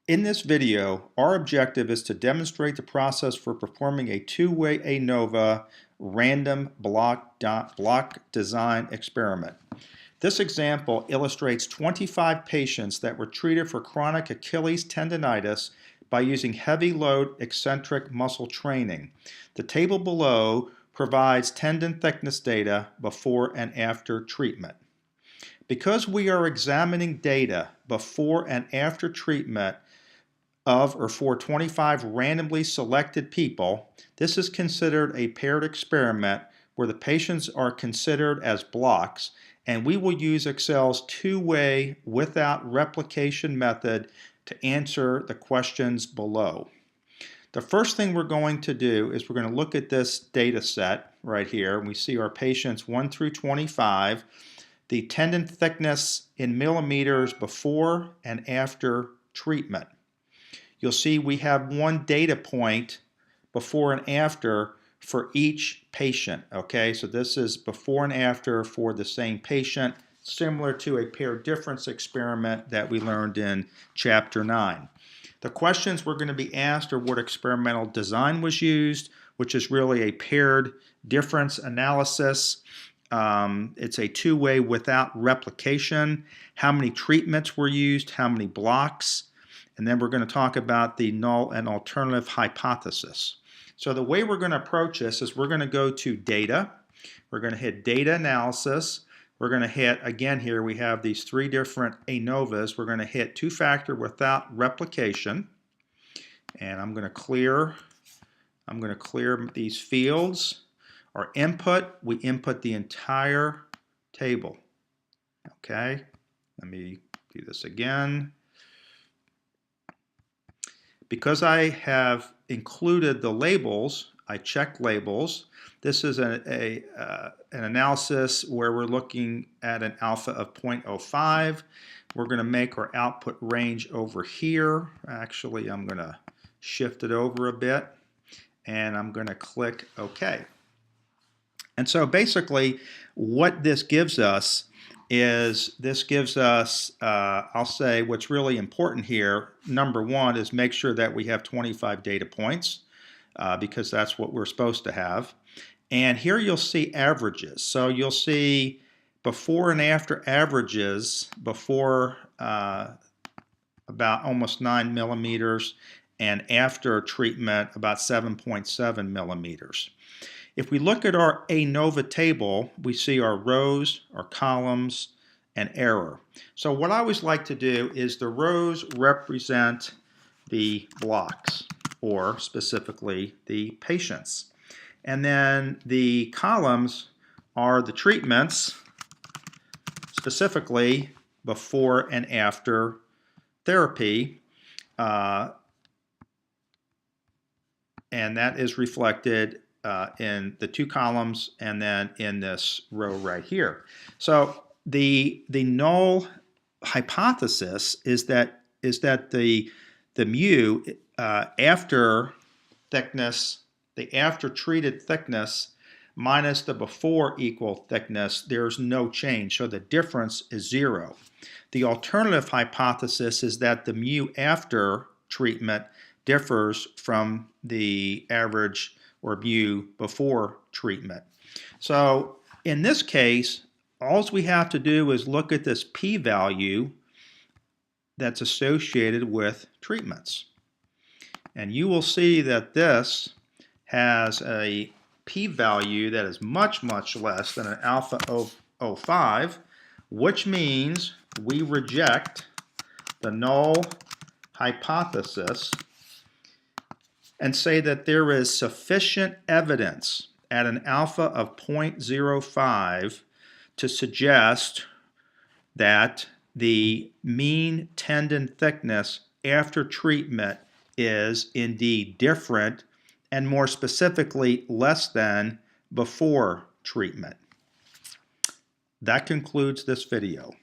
In this video, our objective is to demonstrate the process for performing a two-way ANOVA random block design experiment. This example illustrates 25 patients that were treated for chronic Achilles tendonitis by using heavy load eccentric muscle training. The table below provides tendon thickness data before and after treatment. Because we are examining data before and after treatment of or for 25 randomly selected people, this is considered a paired experiment where the patients are considered as blocks, and we will use Excel's two-way without replication method to answer the questions below. The first thing we're going to do is we're going to look at this data set right here. We see our patients 1 through 25, the tendon thickness in millimeters before and after treatment. You'll see we have one data point before and after for each patient. Okay, so this is before and after for the same patient, similar to a paired difference experiment that we learned in Chapter 9. The questions we're going to be asked are what experimental design was used, which is really a paired difference analysis. It's a two-way without replication. How many treatments were used, how many blocks, and then we're going to talk about the null and alternative hypothesis. So the way we're going to approach this is we're going to go to data. We're going to hit data analysis. We're going to hit, again here we have these three different ANOVAs. We're going to hit two-factor without replication. And I'm going to clear these fields. Our input, we input the entire table. Okay, let me do this again. Because I have included the labels, I check labels. This is an analysis where we're looking at an alpha of 0.05. We're going to make our output range over here. Actually, I'm going to shift it over a bit, and I'm going to click OK. And so basically, what this gives us is I'll say what's really important here, number one, is make sure that we have 25 data points because that's what we're supposed to have. And here you'll see averages. So you'll see before and after averages, before about almost 9 millimeters, and after treatment about 7.7 millimeters. If we look at our ANOVA table, we see our rows, our columns, and error. So what I always like to do is the rows represent the blocks, or specifically the patients. And then the columns are the treatments, specifically before and after therapy. And that is reflected in the two columns and then in this row right here. So the null hypothesis is that the mu after thickness, the after treated thickness minus the before equal thickness, there's no change. So the difference is 0. The alternative hypothesis is that the mu after treatment differs from the average or mu before treatment. So in this case, all we have to do is look at this p-value that's associated with treatments. And you will see that this has a p-value that is much, much less than an alpha 0.05, which means we reject the null hypothesis and say that there is sufficient evidence at an alpha of 0.05 to suggest that the mean tendon thickness after treatment is indeed different, and more specifically less than before treatment. That concludes this video.